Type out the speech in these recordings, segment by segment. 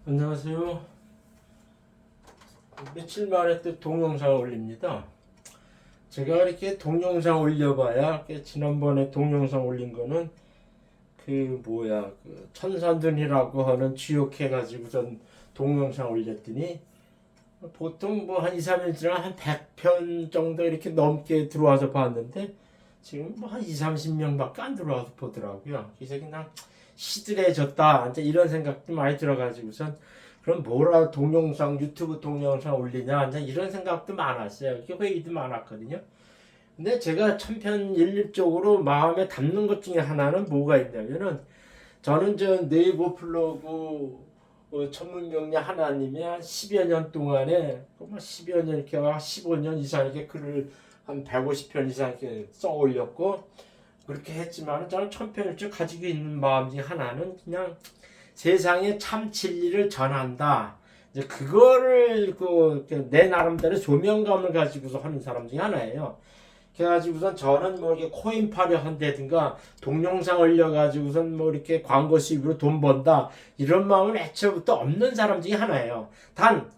안녕하세요. 며칠 만에 또 동영상 올립니다. 제가 이렇게 동영상 올려봐야 지난번에 동영상 올린 거는 그 천산둔이라고 하는 지옥해가지고선 동영상 올렸더니 보통 뭐 한 2, 3일 지나 한 100편 정도 이렇게 넘게 들어와서 봤는데 지금 뭐 한 2, 30명밖에 안 들어와서 보더라고요. 그래서 그냥 시들해졌다 이제 이런 생각도 많이 들어가지고선 그럼 뭐라 동영상 유튜브 동영상 올리냐 이제 이런 생각도 많았어요. 회의도 많았거든요. 근데 제가 천편일률적으로 마음에 담는 것 중에 하나는 뭐가 있냐면은 저는 저 네이버 블로그 천문명리 하나님이 한 10여 년 동안에 10여 년 이렇게 15년 이상 이렇게 글을 한 150편 이상 이렇게 써 올렸고 그렇게 했지만 저는 천편일률 가지고 있는 마음 중에 하나는 그냥 세상에 참 진리를 전한다. 이제 그거를 내 나름대로 조명감을 가지고서 하는 사람 중에 하나예요. 그래가지고선 저는 뭐 이렇게 코인파를 한다든가 동영상 올려가지고선 뭐 이렇게 광고 수입으로 돈 번다 이런 마음은 애초부터 없는 사람 중에 하나예요. 단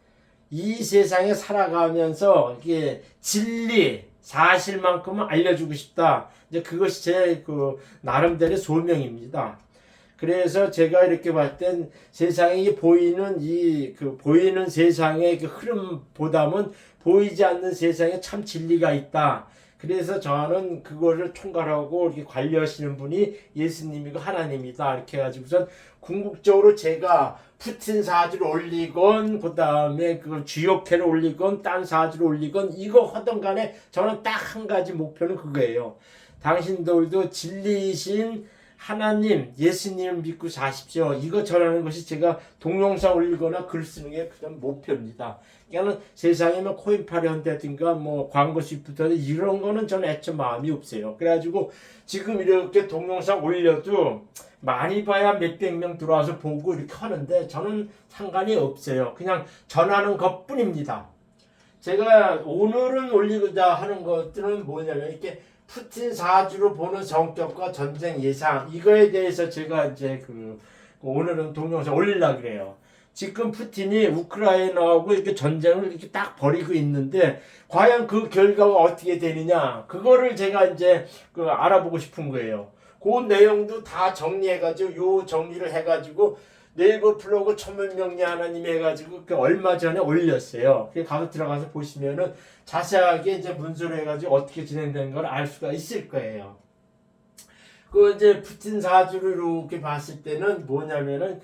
이 세상에 살아가면서 이게 진리 사실만큼은 알려주고 싶다. 이제 그것이 제 나름대로 소명입니다. 그래서 제가 이렇게 봤을 땐 세상이 보이는 보이는 세상의 그 흐름보다는 보이지 않는 세상에 참 진리가 있다. 그래서 저는 그거를 총괄하고 이렇게 관리하시는 분이 예수님이고 하나님이다. 이렇게 해가지고선 궁극적으로 제가 푸틴 사주를 올리건 그 다음에 그 주역회를 올리건 딴 사주를 올리건 이거 하던 간에 저는 딱 한 가지 목표는 그거예요. 당신들도 진리이신 하나님, 예수님을 믿고 사십시오. 이거 전하는 것이 제가 동영상 올리거나 글 쓰는 게 그냥 목표입니다. 그러니까 세상에 뭐 코인팔이 한다든가 뭐 광고 수입부터 이런 거는 저는 애초 마음이 없어요. 그래가지고 지금 이렇게 동영상 올려도 많이 봐야 몇백 명 들어와서 보고 이렇게 하는데 저는 상관이 없어요. 그냥 전하는 것 뿐입니다. 제가 오늘은 올리고자 하는 것들은 뭐냐면 이렇게 푸틴 사주로 보는 성격과 전쟁 예상 이거에 대해서 제가 이제 오늘은 동영상 올리려고 그래요. 지금 푸틴이 우크라이나하고 이렇게 전쟁을 이렇게 딱 벌이고 있는데 과연 그 결과가 어떻게 되느냐 그거를 제가 이제 알아보고 싶은 거예요. 그 내용도 다 정리해가지고 요 정리를 해가지고 네이버 블로그 천문명리 하나님 해가지고 얼마 전에 올렸어요. 가서 들어가서 보시면은 자세하게 이제 문서로 해가지고 어떻게 진행되는 걸 알 수가 있을 거예요. 이제 푸틴 사주를 이렇게 봤을 때는 뭐냐면은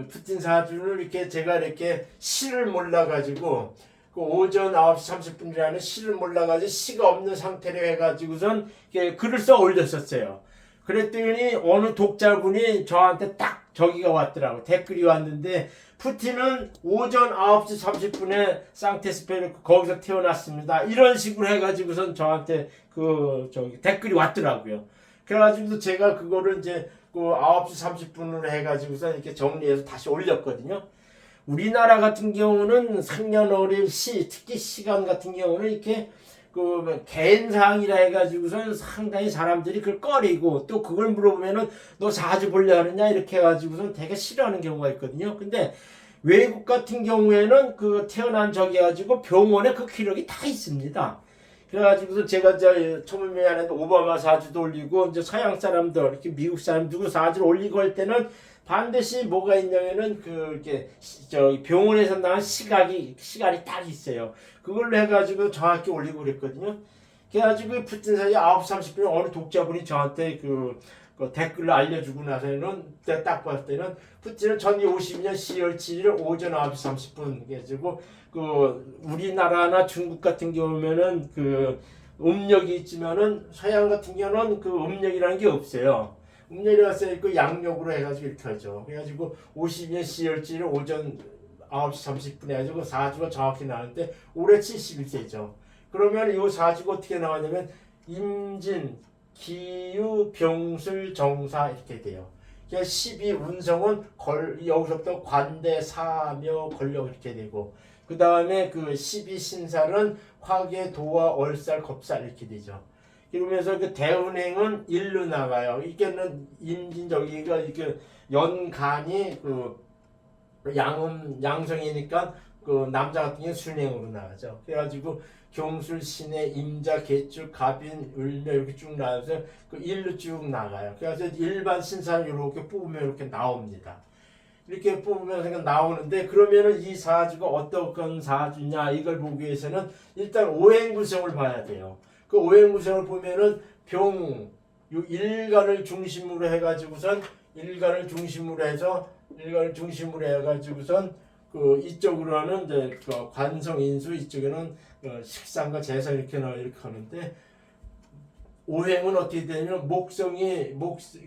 푸틴 사주를 이렇게 제가 이렇게 시를 몰라가지고 오전 9시 30분이라는 시를 몰라가지고 시가 없는 상태로 해가지고선 글을 써 올렸었어요. 그랬더니 어느 독자분이 저한테 딱 저기가 왔더라고. 댓글이 왔는데 푸틴은 오전 9시 30분에 상테스페르크 거기서 태어났습니다. 이런 식으로 해가지고선 저한테 댓글이 왔더라고요. 그래가지고 제가 그거를 이제 9시 30분으로 해가지고선 이렇게 정리해서 다시 올렸거든요. 우리나라 같은 경우는 생년월일 시, 특히 시간 같은 경우는 이렇게 개인사항이라 해가지고선 상당히 사람들이 그걸 꺼리고 또 그걸 물어보면은 너 사주 보려 하느냐 이렇게 해가지고선 되게 싫어하는 경우가 있거든요. 근데 외국 같은 경우에는 태어난 적이 가지고 병원에 그 기록이 다 있습니다. 그래가지고서 제가 천문명리 안에도 오바마 사주도 올리고 이제 서양 사람들 이렇게 미국 사람 누구 사주를 올리고 할 때는 반드시 뭐가 있냐면은 병원에서 나온 시간이 딱 있어요. 그걸로 해가지고 정확히 올리고 그랬거든요. 그래가지고 푸틴 사이 9시 30분에 어느 독자분이 저한테 댓글로 알려주고 나서는 딱 봤을 때는 푸틴은 1252년 10월 7일 오전 9시 30분 해가지고 우리나라나 중국 같은 경우면은 음력이 있지만은 서양 같은 경우는 음력이라는 게 없어요. 음력이라고 써있고 양력으로 해가지고 이렇게 하죠. 그래가지고 50년 10월 7일 오전 9시 30분에 해가지고 사주가 정확히 나왔는데 올해 71세죠. 그러면 이 사주가 어떻게 나왔냐면 임진, 기유, 병술, 정사 이렇게 돼요. 12 운성은 여기서부터 관대, 사묘, 권력 이렇게 되고 그 다음에 12 신살은 화계, 도화, 얼살, 겁살 이렇게 되죠. 그러면서 대운행은 일로 나가요. 이게는 임진 저기가 이게 연간이 양성이니까 그 남자 같은 경우 순행으로 나가죠. 그래가지고 경술, 신해, 임자, 개축, 갑인, 을묘 이렇게 쭉 나와서 그 일로 쭉 나가요. 그래서 일반 신사를 이렇게 뽑으면 이렇게 나옵니다. 이렇게 뽑으면서 나오는데, 그러면은 이 사주가 어떤 사주냐 이걸 보기 위해서는 일단 오행구성을 봐야 돼요. 그 오행구성을 보면은 병, 요 일간을 중심으로 해가지고선 일간을 중심으로 해가지고선 그 이쪽으로는 이제 그 관성인수, 이쪽에는 식상과 재산 이렇게 하는데, 오행은 어떻게 되냐면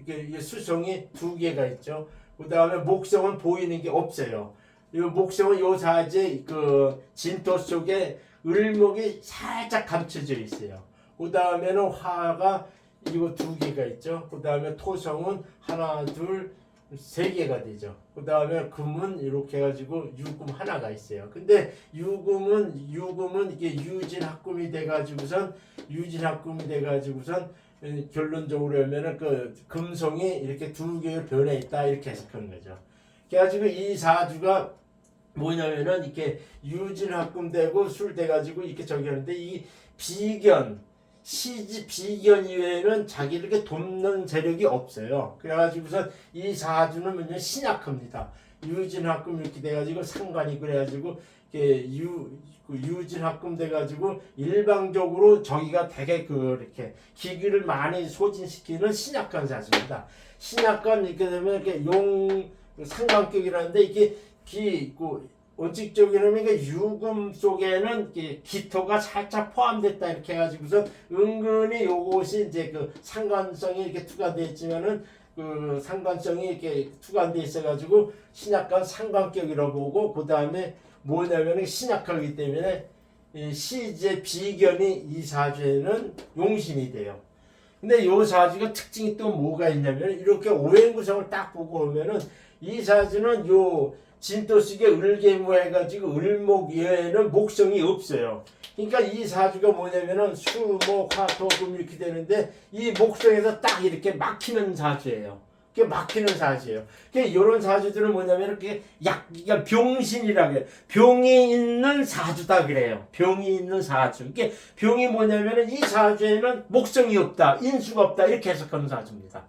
이게 수성이 두 개가 있죠. 그 다음에 목성은 보이는 게 없어요. 이 목성은 요 사지 그 진토 속에 을목이 살짝 감춰져 있어요. 그 다음에는 화가 이거 두 개가 있죠. 그 다음에 토성은 하나, 둘, 세 개가 되죠. 그 다음에 금은 이렇게 해가지고 유금 하나가 있어요. 근데 유금은 이게 유진합금이 돼가지고선 결론적으로 하면은 그 금성이 이렇게 두 개의 변해 있다 이렇게 해석하는 거죠. 그래가지고 이 사주가 뭐냐면은 이렇게 유진합금되고 술 돼가지고 이렇게 저기 하는데, 이 비견 시지 비견 이외에는 자기를 이렇게 돕는 세력이 없어요. 그래가지고서 이 사주는 뭐냐 신약합니다. 유진합금 이렇게 돼가지고 상관이 그래가지고 유진합금 돼가지고 일방적으로 저기가 되게 이렇게 기기를 많이 소진시키는 신약한 사주입니다. 신약한 이렇게 되면 이렇게 용 상관격이라는데, 이게 원칙적으로는 유금 속에는 기토가 살짝 포함됐다 이렇게 해가지고서 은근히 요것이 이제 그 상관성이 이렇게 투과되어 있지만은 그 상관성이 이렇게 투과되어 있어가지고 신약간 상관격이라고 보고, 그 다음에 뭐냐면은 신약하기 때문에 시제 비견이 이 사주에는 용신이 돼요. 근데 요 사주가 특징이 또 뭐가 있냐면, 이렇게 오행구성을 딱 보고 오면은 이 사주는 요 진토 속에 을계무 해가지고 을목 이외에는 목성이 없어요. 그러니까 이 사주가 뭐냐면은 수, 목, 화, 토, 금 이렇게 되는데, 이 목성에서 딱 이렇게 막히는 사주예요. 그게 막히는 사주예요. 이런 사주들은 뭐냐면 그게 그러니까 병신이라고 해요. 병이 있는 사주다 그래요. 병이 있는 사주. 이게 병이 뭐냐면은 이 사주에는 목성이 없다, 인수가 없다 이렇게 해석하는 사주입니다.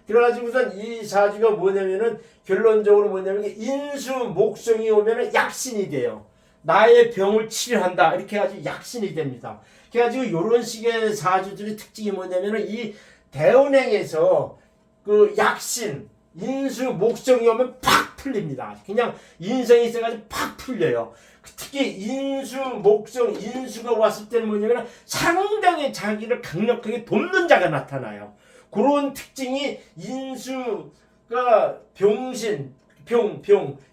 그래가지고선 이 사주가 뭐냐면은 결론적으로 뭐냐면 인수 목성이 오면은 약신이 돼요. 나의 병을 치료한다 이렇게 해가지고 약신이 됩니다. 그래가지고 이런 식의 사주들의 특징이 뭐냐면은 이 대운행에서 그 약신 인수 목성이 오면 팍 풀립니다. 그냥 인성이 있어가지고 팍 풀려요. 특히 인수 목성 인수가 왔을 때는 뭐냐면 상당히 자기를 강력하게 돕는 자가 나타나요. 그런 특징이 인수가 병신, 병.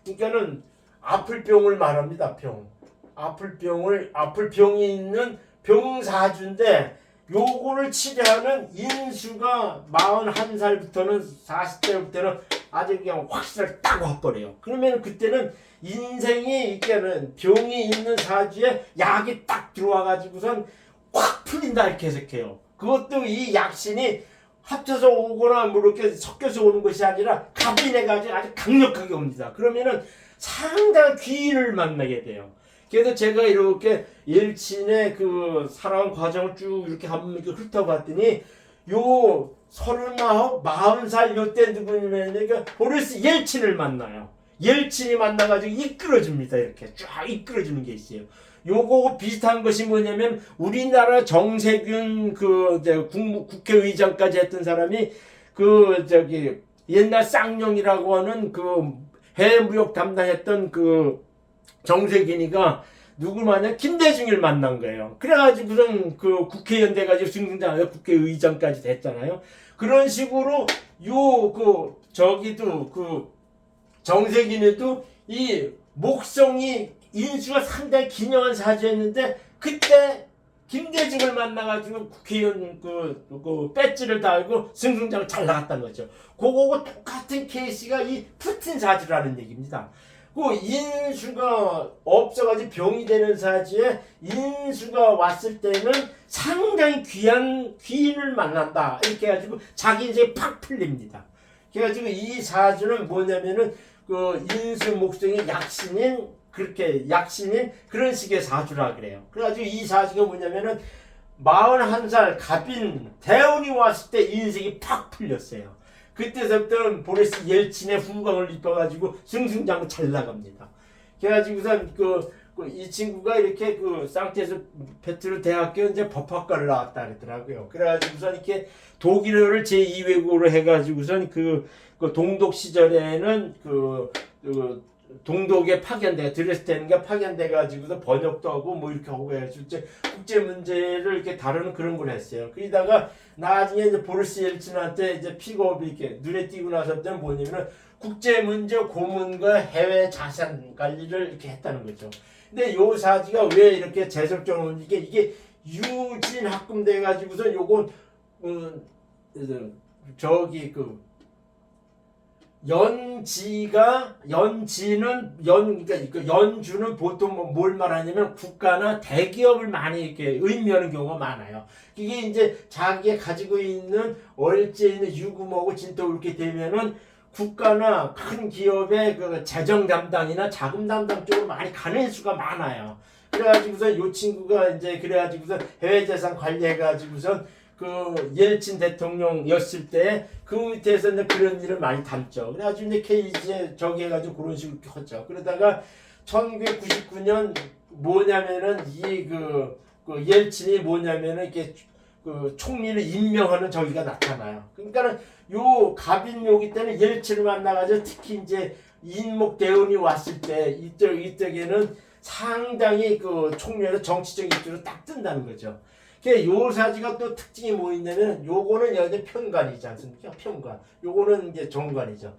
그러니까는 아플 병을 말합니다. 아플 병이 있는 병사주인데, 요거를 치료하는 인수가 41살부터는 40대부터는 아주 그냥 확실하게 딱 와버려요. 그러면 그때는 인생이 이렇게는 병이 있는 사주에 약이 딱 들어와가지고선 확 풀린다 이렇게 해석해요. 그것도 이 약신이 합쳐서 오거나 뭐 이렇게 섞여서 오는 것이 아니라 갑인해가지고 아주 강력하게 옵니다. 그러면은 상당한 귀인을 만나게 돼요. 그래서 제가 이렇게 일친의 그 살아온 과정을 쭉 이렇게 한번 훑어봤더니, 요 39, 40살 요때 누구냐면 보리스 옐친을 만나요. 옐친이 만나가지고 이끌어줍니다. 이렇게 쫙 이끌어주는 게 있어요. 요거 비슷한 것이 뭐냐면, 우리나라 정세균 국회의장까지 했던 사람이 옛날 쌍용이라고 하는 해무역 담당했던 정세균이가 누굴 만나 김대중을 만난 거예요. 그래가지고선 국회의원 돼가지고 승승장하고 국회의장까지 됐잖아요. 그런 식으로 정세균에도 이 목성이 인수가 상당히 기념한 사주였는데, 그때 김대중을 만나가지고 국회의원 배지를 달고 승승장을 잘 나갔다는 거죠. 그거하고 똑같은 케이스가 이 푸틴 사주라는 얘기입니다. 인수가 없어가지고 병이 되는 사주에 인수가 왔을 때는 상당히 귀한 귀인을 만난다 이렇게 해가지고 자기 인생이 팍 풀립니다. 그래가지고 이 사주는 뭐냐면은 그 인수 목성의 약신인 그렇게 약신인 그런 식의 사주라 그래요. 그래가지고 이 사주가 뭐냐면은 41살 갑인 대운이 왔을 때 인생이 팍 풀렸어요. 그때서부터는 보리스 옐친의 후광을 입어가지고 승승장구 잘 나갑니다. 그래가지고선 이 친구가 이렇게 그 상트페테르부르크 대학교 이제 법학과를 나왔다 그러더라고요. 그래가지고선 이렇게 독일어를 제2외국어로 해가지고선 그 동독 시절에는 동독에 파견돼 드레스덴에 파견돼 가지고서 번역도 하고 뭐 이렇게 하고 해가지고 국제 문제를 이렇게 다루는 그런 걸 했어요. 그러다가 나중에 이제 보리스 옐친한테 이제 픽업이 이렇게 눈에 띄고 나서부터는 뭐냐면은 국제 문제 고문과 해외 자산 관리를 이렇게 했다는 거죠. 근데 요 사지가 왜 이렇게 재설정을 이게 유진 합금돼 가지고서 요건 저기 그러니까 연주는 보통 뭘 말하냐면 국가나 대기업을 많이 이렇게 의미하는 경우가 많아요. 이게 이제 자기가 가지고 있는 얼째 있는 유금하고 진또 이렇게 되면은 국가나 큰 기업의 그 재정 담당이나 자금 담당 쪽으로 많이 가는 수가 많아요. 그래가지고서 요 친구가 이제 그래가지고서 해외 재산 관리해가지고선 그 옐친 대통령이었을 때 그 밑에서 이제 그런 일을 많이 담죠. 그래가지고 이제 케이지에 저기 해가지고 그런 식으로 컸죠. 그러다가 1999년 뭐냐면은 그 옐친이 뭐냐면은 이렇게 그 총리를 임명하는 저기가 나타나요. 그러니까는 요 갑인묘기 때는 옐친을 만나가지고 특히 이제 인목 대운이 왔을 때 이때에는 상당히 그 총리에서 정치적 입지로 딱 뜬다는 거죠. 요 사지가 또 특징이 뭐 있냐면 요거는 여기 편관이지 않습니까? 편관. 요거는 이제 정관이죠.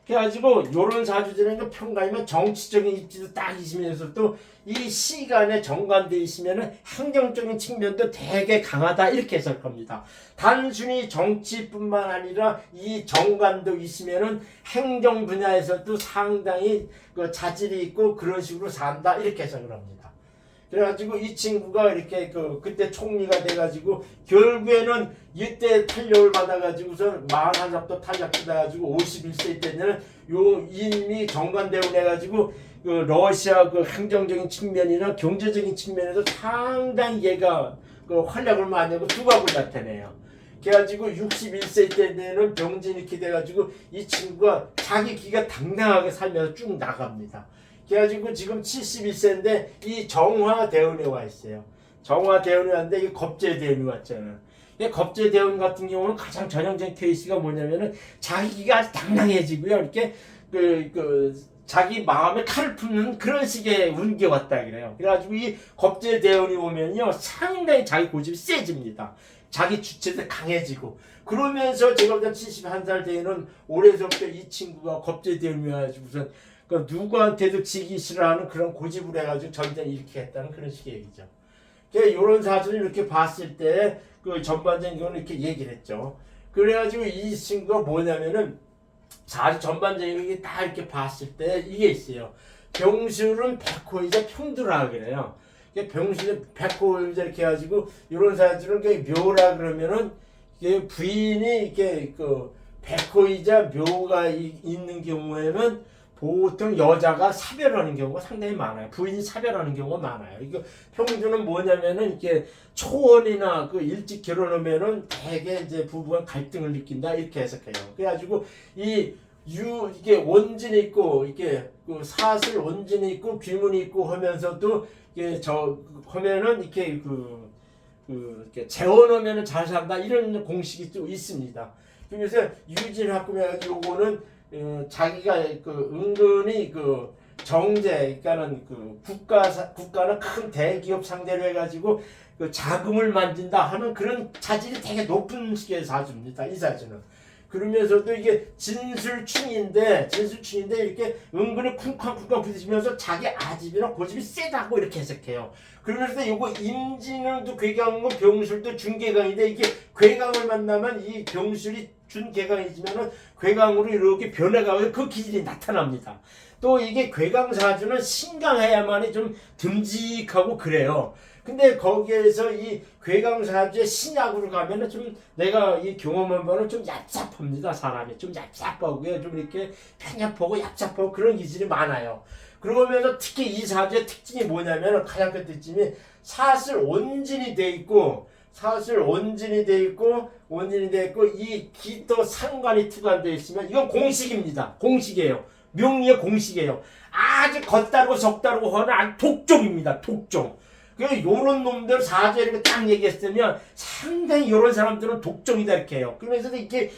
그래가지고 요런 사주들은 편관이면 정치적인 입지도 딱 있으면서 또 이 시간에 정관돼 있으면은 행정적인 측면도 되게 강하다 이렇게 해석할 겁니다. 단순히 정치뿐만 아니라 이 정관도 있으면은 행정 분야에서도 상당히 그 자질이 있고 그런 식으로 산다 이렇게 해석을 합니다. 그래가지고 이 친구가 이렇게 그때 총리가 돼가지고 결국에는 이때 탄력을 받아가지고서 41살부터 탈락받아가지고 51세 때는 요 이미 정관대운 해가지고 그 러시아 그 행정적인 측면이나 경제적인 측면에서 상당히 얘가 그 활약을 많이 하고 두각을 나타내요. 그래가지고 61세 때는 병진이 이렇게 돼가지고 이 친구가 자기 기가 당당하게 살면서 쭉 나갑니다. 그래가지고 지금 71세인데 이 정화대운에 와 있어요. 정화대운이 왔는데 이 겁재대운이 왔잖아. 겁재대운 같은 경우는 가장 전형적인 케이스가 뭐냐면은 자기가 아주 당당해지고요. 이렇게 자기 마음에 칼을 품는 그런 식의 운기 왔다 그래요. 그래가지고 이 겁재대운이 오면요 상당히 자기 고집이 세집니다. 자기 주체도 강해지고 그러면서 제가 볼 때 71살 되는 올해서부터 이 친구가 겁재대운이 와가지고 우선 누구한테도 지기 싫어하는 그런 고집을 해가지고 전쟁을 일으키게 했다는 그런 식의 얘기죠. 이런 사주를 이렇게 봤을 때 그 전반적인 건 이렇게 얘기를 했죠. 그래가지고 이 친구가 뭐냐면은 사주 전반적인 다 이렇게 봤을 때 이게 있어요. 병술은 백호이자 평두라 그래요. 병술은 백호이자 이렇게 해가지고 이런 사주는 묘라 그러면은 부인이 이렇게 백호이자 묘가 있는 경우에는 보통 여자가 사별하는 경우가 상당히 많아요. 부인이 사별하는 경우가 많아요. 이거 평주는 뭐냐면은 이렇게 초혼이나 일찍 결혼하면은 대개 이제 부부가 갈등을 느낀다 이렇게 해석해요. 그래가지고 이게 원진이 있고 이게 사슬 원진이 있고 귀문이 있고 하면서도 이게 하면은 이렇게 이렇게 재혼하면은 잘 산다 이런 공식이 또 있습니다. 그래서 유진학금에 요거는 자기가 은근히 정제, 그러니까는 국가는 큰 대기업 상대로 해가지고 자금을 만든다 하는 그런 자질이 되게 높은 식의 사주입니다. 이 사주는. 그러면서도 이게 진술충인데 이렇게 은근히 쿵쾅쿵쾅 부딪히면서 자기 아집이나 고집이 세다고 이렇게 해석해요. 그러면서 요거 임진을도 괴강이고 병술도 준괴강인데 이게 괴강을 만나면 이 병술이 준괴강이지면은 괴강으로 이렇게 변해가고 그 기질이 나타납니다. 또 이게 괴강사주는 신강해야만이 좀 듬직하고 그래요. 근데 거기에서 이 괴강사주의 신약으로 가면은 좀 내가 이 경험한 바는 좀 얍삽합니다. 사람이 좀 얍삽하고요. 좀 이렇게 편협하고 얍삽하고 그런 기질이 많아요. 그러면서 특히 이 사주의 특징이 뭐냐면 가장 큰 특징이 사슬 온진이 돼 있고 이 기토 상관이 투관되어 있으면 이건 공식입니다. 공식이에요. 명리의 공식이에요. 아주 겉다르고 적다르고 하는 아주 독종입니다. 독종. 요런 놈들 사주에 이렇게 딱 얘기했으면 상당히 요런 사람들은 독종이다 이렇게 해요. 그러면서 이렇게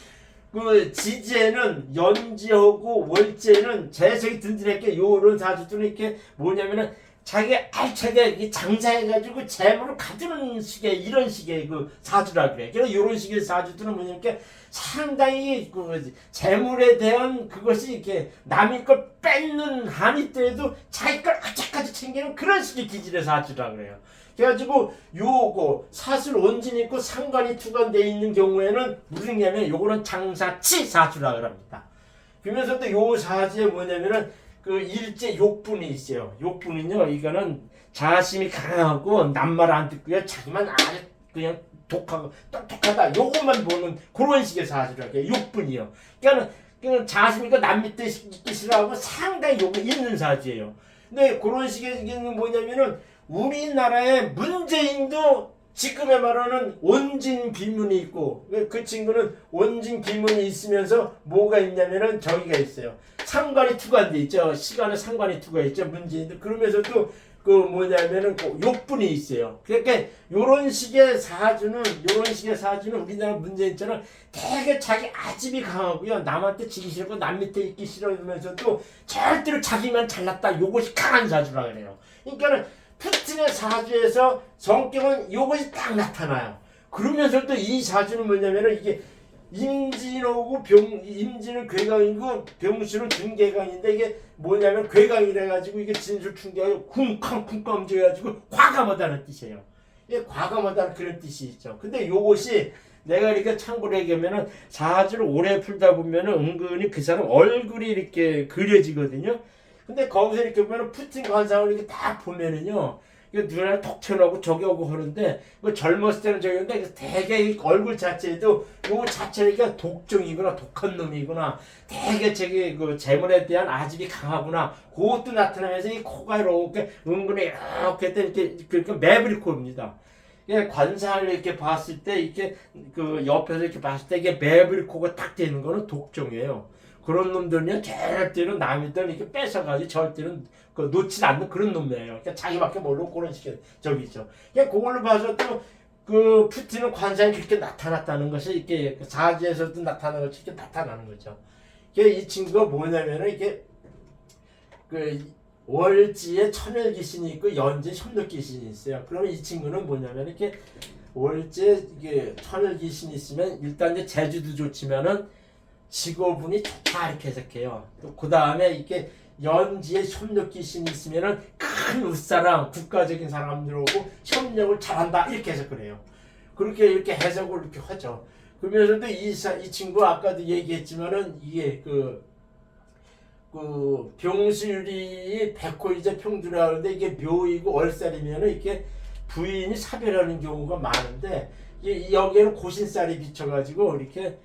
그 지지에는 연지하고 월지에는 재석이 든든했게 요런 사주들은 이렇게 뭐냐면은 자기 알차게 장사해가지고 재물을 가지는 식의 이런 식의 그 사주라 그래. 그래서 이런 식의 사주들은 뭐냐면 상당히 그 재물에 대한 그것이 이렇게 남의 걸 뺏는 한이 있더라도 자기 걸 acak까지 챙기는 그런 식의 기질의 사주라 그래요. 그래가지고 요거 사슬 원진이 있고 상관이 투관되어 있는 경우에는 무슨 냐면 요거는 장사치 사주라 그럽니다. 그러면서도 요 사주에 뭐냐면은 그 일제 욕분이 있어요. 욕분은요, 이거는 자심이 강하고 남말 안 듣고요, 자기만 아주 그냥 독하고 똑똑하다. 요것만 보는 그런 식의 사주라고 해요. 욕분이요. 그러니까 자심이가 남 밑에 있기 싫어하고 상당히 욕이 있는 사주예요. 근데 그런 식의 얘기는 뭐냐면은 우리나라의 문재인도 지금의 말하는 원진 비문이 있고 그 친구는 원진 비문이 있으면서 뭐가 있냐면은 저기가 있어요. 상관이 투관돼 있죠. 시간에 상관이 투가 있죠. 문재인도 그러면서도 그 뭐냐면은 욕분이 있어요. 그러니까 요런 식의 사주는 우리나라 문재인처럼 되게 자기 아집이 강하고요. 남한테 지기 싫고 남 밑에 있기 싫어하면서도 절대로 자기만 잘났다. 요것이 강한 사주라 그래요. 그러니까는 푸틴의 사주에서 성격은 요것이 딱 나타나요. 그러면서도 이 사주는 뭐냐면은 이게 임진하고 임진은 괴강이고 병수는 준괴강인데 이게 뭐냐면 괴강이라 가지고 이게 진술 충격하고 쿵쾅쿵쾅 움직여가지고 과감하다는 뜻이에요. 이게 과감하다는 그런 뜻이 있죠. 근데 요것이 내가 이렇게 참고로 얘기하면은 사주를 오래 풀다 보면은 은근히 그 사람 얼굴이 이렇게 그려지거든요. 근데 거기서 이렇게 보면은 푸틴 관상을 이렇게 딱 보면은요, 이거 눈알 톡 튀어나오고 저기 오고 하는데, 그 젊었을 때는 저기인데, 되게 얼굴 자체도, 요 자체가 독종이구나, 독한 놈이구나, 되게 저기 그 재물에 대한 아집이 강하구나, 그것도 나타나면서 이 코가 이렇게 은근히 이렇게 그러니까 매브리코입니다. 관상을 이렇게 봤을 때, 이렇게 그 옆에서 이렇게 봤을 때, 이게 매브리코가 딱 되는 거는 독종이에요. 그런 놈들은요, 절대로 남이들 이렇게 뺏어가지고 절대로 그 놓지 않는 그런 놈이에요. 그러니까 자기밖에 모르고 그런 식의 저기죠. 그냥 그걸로 봐서 또 그 푸틴은 관상이 그렇게 나타났다는 것이 이렇게 사주에서도 나타나는 것이 이렇게 나타나는 거죠. 이 친구가 뭐냐면은 이게 그 월지에 천일 귀신이 있고 연지에 협력 귀신이 있어요. 그러면 이 친구는 뭐냐면 이렇게 월지에 이게 천일 귀신이 있으면 일단 이제 재주도 좋지만은 직업운이 좋다 이렇게 해석해요. 또 그 다음에 이렇게 연지에 협력 귀신이 있으면은 큰 윗사람, 국가적인 사람들하고 협력을 잘한다 이렇게 해석을 해요. 그렇게 이렇게 해석을 이렇게 하죠. 그러면서도 이 친구 아까도 얘기했지만은 이게 그 병술이 백호이자 평두라 하는데 이게 묘이고 월살이면은 이렇게 부인이 사별하는 경우가 많은데 여기에는 고신살이 비쳐가지고 이렇게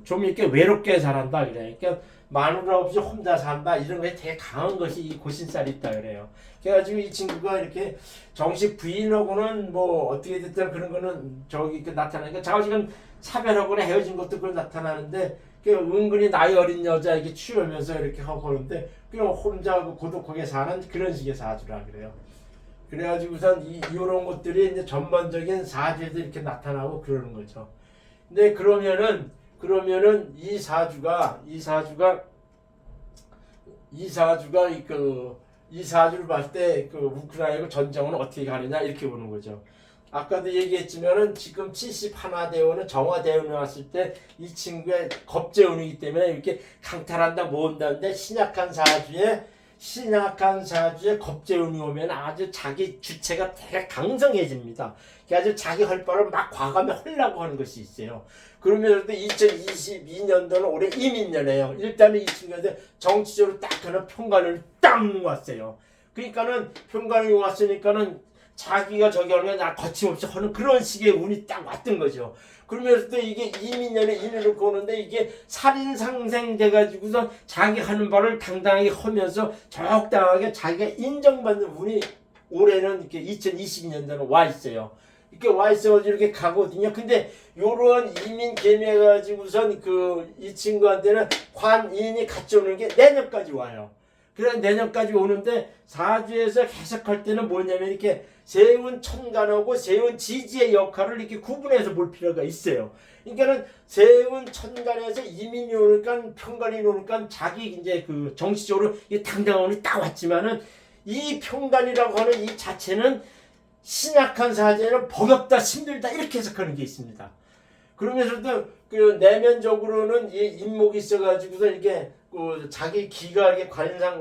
좀 이렇게 외롭게 살한다 그래. 그러니까 마누라 없이 혼자 산다 이런 거에 되게 강한 것이 이 고신살이 있다 그래요. 그래가지고 이 친구가 이렇게 정식 부인하고는 뭐 어떻게 됐든 그런 거는 저기 나타나니까 자기가 사별하거나 헤어진 것도 그런 나타나는데 은근히 나이 어린 여자에게 취하면서 이렇게 하고 그러는데 그냥 혼자 고독하게 사는 그런 식의 사주라 그래요. 그래가지고선 이런 것들이 이제 전반적인 사주에도 이렇게 나타나고 그러는 거죠. 근데 그러면은 이 사주가 이 사주를 봤을 때 그 우크라이나 전쟁은 어떻게 가느냐 이렇게 보는 거죠. 아까도 얘기했지만은 지금 71 대원은 정화 대원이 왔을 때 이 친구의 겁재운이기 때문에 이렇게 강탈한다 모은다는데 신약한 사주에 겁재운이 오면 아주 자기 주체가 되게 강성해집니다. 아주 자기 할 바를 막 과감히 하려고 하는 것이 있어요. 그러면 2022년도는 올해 이민년이에요. 일단은 이 친구한테 정치적으로 딱 하는 평관을 딱 왔어요. 그러니까는 평관이 왔으니까는 자기가 저기 하는 게 거침없이 하는 그런 식의 운이 딱 왔던 거죠. 그러면서 또 이게 이민년에 인을 놓고 오는데 이게 살인상생 돼가지고서 자기 하는 바를 당당하게 하면서 적당하게 자기가 인정받는 운이 올해는 이렇게 2022년도는 와 있어요. 이렇게 와 있어가지고 이렇게 가거든요. 근데 요런 이민 개미해가지고선 이 친구한테는 관인이 같이 오는 게 내년까지 와요. 그래 내년까지 오는데 사주에서 해석할 때는 뭐냐면 이렇게 세운 천간하고 세운 지지의 역할을 이렇게 구분해서 볼 필요가 있어요. 그러니까는 세운 천간에서 이민이 오니까 평간이 오니까 자기 이제 정치적으로 이 당당함이 딱 왔지만은 이 평간이라고 하는 이 자체는 신약한 사제는 버겁다 힘들다 이렇게 해석하는 게 있습니다. 그러면서도 내면적으로는 이 인목이 있어가지고서 이렇게 자기 기가 이렇게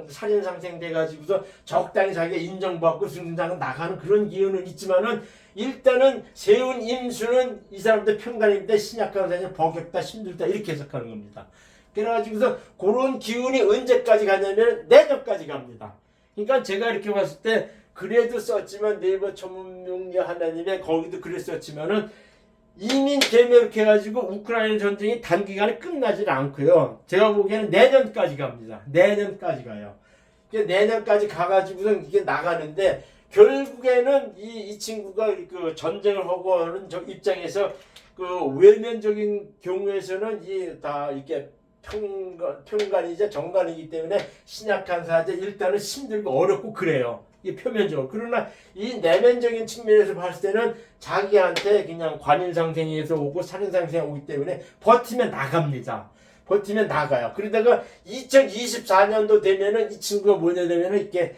살인상생 돼가지고서 적당히 자기가 인정받고 승승장은 나가는 그런 기운은 있지만은 일단은 세운 임수는 이 사람들 평간인데 신약한 사제는 버겁다 힘들다 이렇게 해석하는 겁니다. 그래가지고서 그런 기운이 언제까지 가냐면 내년까지 갑니다. 그러니까 제가 이렇게 봤을 때 그래도 썼지만 네이버 전문용리 하나님의 거기도 그랬었지만은 이민 개미 이렇게 해가지고 우크라이나 전쟁이 단기간에 끝나질 않고요. 제가 보기에는 내년까지 갑니다. 내년까지 가요. 내년까지 가가지고서 이게 나가는데 결국에는 이 친구가 전쟁을 하고 하는 저 입장에서 외면적인 경우에서는 다 이렇게 평간이자 정간이기 때문에 신약한 사제 일단은 힘들고 어렵고 그래요. 이 표면적으로. 그러나 이 내면적인 측면에서 봤을 때는 자기한테 그냥 관인상생에서 오고 살인상생이 오기 때문에 버티면 나갑니다. 버티면 나가요. 그러다가 2024년도 되면은 이 친구가 뭐냐 되면은 이렇게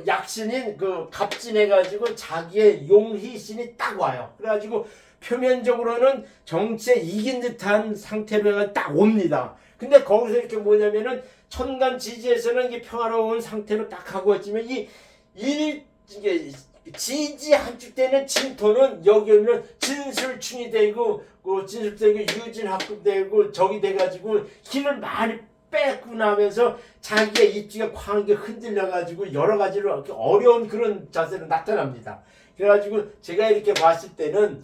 약신인 갑진해가지고 자기의 용희신이 딱 와요. 그래가지고 표면적으로는 정치에 이긴 듯한 상태로 딱 옵니다. 근데 거기서 이렇게 뭐냐면은 천간 지지에서는 이게 평화로운 상태로 딱 하고 있지만 이게 지지 한축 때는 진토는 여기 오면 진술충이 되고 진술되고 유진합금되고 적이 돼가지고 힘을 많이 뺏고 나면서 자기의 입지가 광하게 흔들려가지고 여러 가지로 어려운 그런 자세로 나타납니다. 그래가지고 제가 이렇게 봤을 때는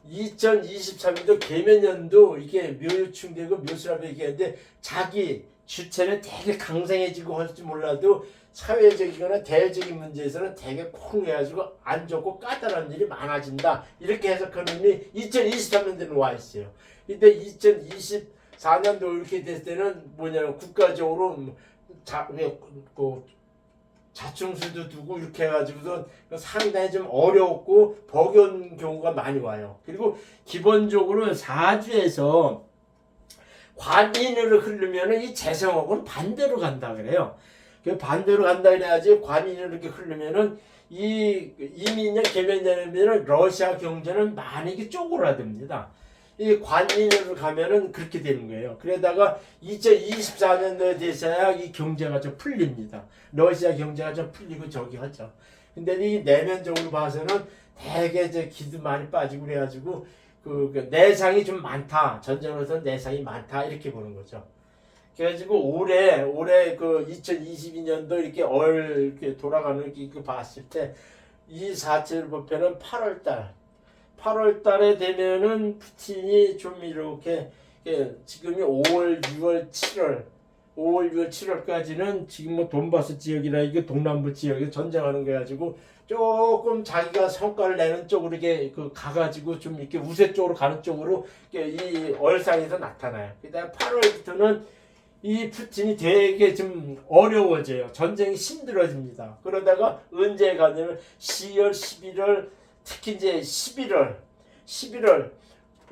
2023년도 개면년도 이게 묘유충되고 묘수라고 얘기하는데 자기 주체는 되게 강성해지고 할지 몰라도 사회적이거나 대외적인 문제에서는 되게 콩해가지고 안 좋고 까다로운 일이 많아진다. 이렇게 해석하는 게 2023년도는 와 있어요. 근데 2024년도 이렇게 됐을 때는 뭐냐면 국가적으로 자충수도 두고 이렇게 해가지고서 상당히 좀 어렵고 버거운 경우가 많이 와요. 그리고 기본적으로 사주에서 관인으로 흐르면은 이 재성하고는 반대로 간다 그래요. 반대로 간다 그래야지 관인으로 이렇게 흐르면은 이민년 개면년에는 러시아 경제는 많이 쪼그라듭니다. 이 관인으로 가면은 그렇게 되는 거예요. 그러다가 2024년도에 돼서야 이 경제가 좀 풀립니다. 러시아 경제가 좀 풀리고 저기 하죠. 근데 이 내면적으로 봐서는 되게 기도 많이 빠지고 그래가지고 내상이 좀 많다. 전쟁으로서 내상이 많다. 이렇게 보는 거죠. 그래가지고 올해 2022년도 이렇게 돌아가는 거 봤을 때 이 사체를 보면은 8월 달에 되면은 푸틴이 좀 이렇게 지금이 5월, 6월, 7월까지는 지금 뭐 돈바스 지역이나 이게 동남부 지역에 전쟁하는 거 가지고 조금 자기가 성과를 내는 쪽으로 이렇게 가가지고 좀 이렇게 우세 쪽으로 가는 쪽으로 이 얼상에서 나타나요. 그다음 8월부터는 이 푸틴이 되게 좀 어려워져요. 전쟁이 힘들어집니다. 그러다가 언제 가냐면 10월, 11월, 특히 이제 11월,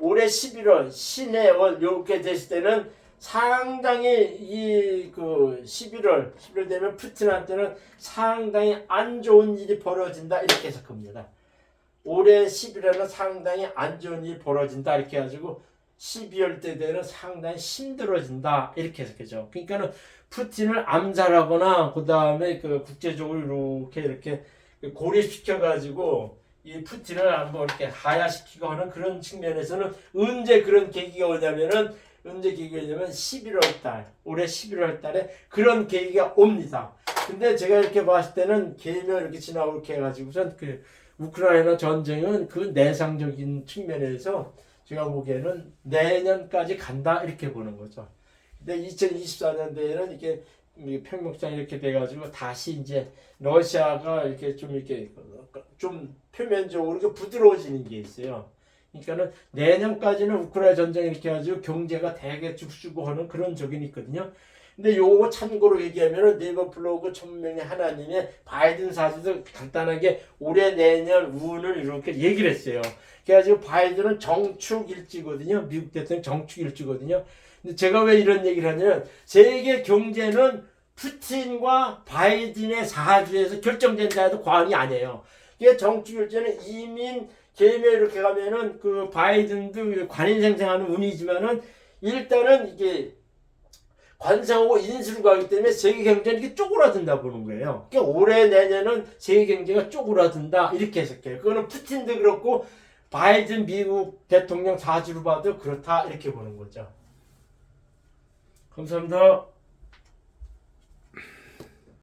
올해 11월, 신의 월, 이렇게 됐을 때는 상당히 11월 되면 푸틴한테는 상당히 안 좋은 일이 벌어진다. 이렇게 해석합니다. 올해 11월은 상당히 안 좋은 일이 벌어진다. 이렇게 해가지고 12월 때 되면 상당히 힘들어진다. 이렇게 해석하죠. 그러니까는 푸틴을 암살하거나 그 다음에 국제적으로 이렇게 고립시켜가지고 이 푸틴을 한번 이렇게 하야시키고 하는 그런 측면에서는 언제 그런 계기가 오냐면은 11월 달, 올해 11월 달에 그런 계기가 옵니다. 근데 제가 이렇게 봤을 때는 개면 이렇게 지나고 이렇게 해가지고선 그 우크라이나 전쟁은 그 내상적인 측면에서 제가 보기에는 내년까지 간다 이렇게 보는 거죠. 근데 2024년도에는 이게 평균상 이렇게 돼가지고 다시 이제 러시아가 이렇게 좀 표면적으로 이렇게 부드러워지는 게 있어요. 그러니까는 내년까지는 우크라이나 전쟁 이렇게 해가지고 경제가 대개 죽수고 하는 그런 적이 있거든요. 근데 요거 참고로 얘기하면은 네이버 블로그 천명의 하나님의 바이든 사주도 간단하게 올해 내년 운을 이렇게 얘기를 했어요. 그래가지고 바이든은 정축일지거든요. 미국 대통령 정축일지거든요. 근데 제가 왜 이런 얘기를 하냐면 세계 경제는 푸틴과 바이든의 사주에서 결정된다 해도 과언이 아니에요. 이게 정축일지는 이민 개미 이렇게 가면은 그 바이든도 관인생생하는 운이지만은 일단은 이게 관상하고 인수로 가기 때문에 세계 경제는 이렇게 쪼그라든다 보는 거예요. 그러니까 올해 내년은 세계 경제가 쪼그라든다 이렇게 해석해요. 그거는 푸틴도 그렇고 바이든 미국 대통령 사주로 봐도 그렇다 이렇게 보는 거죠. 감사합니다.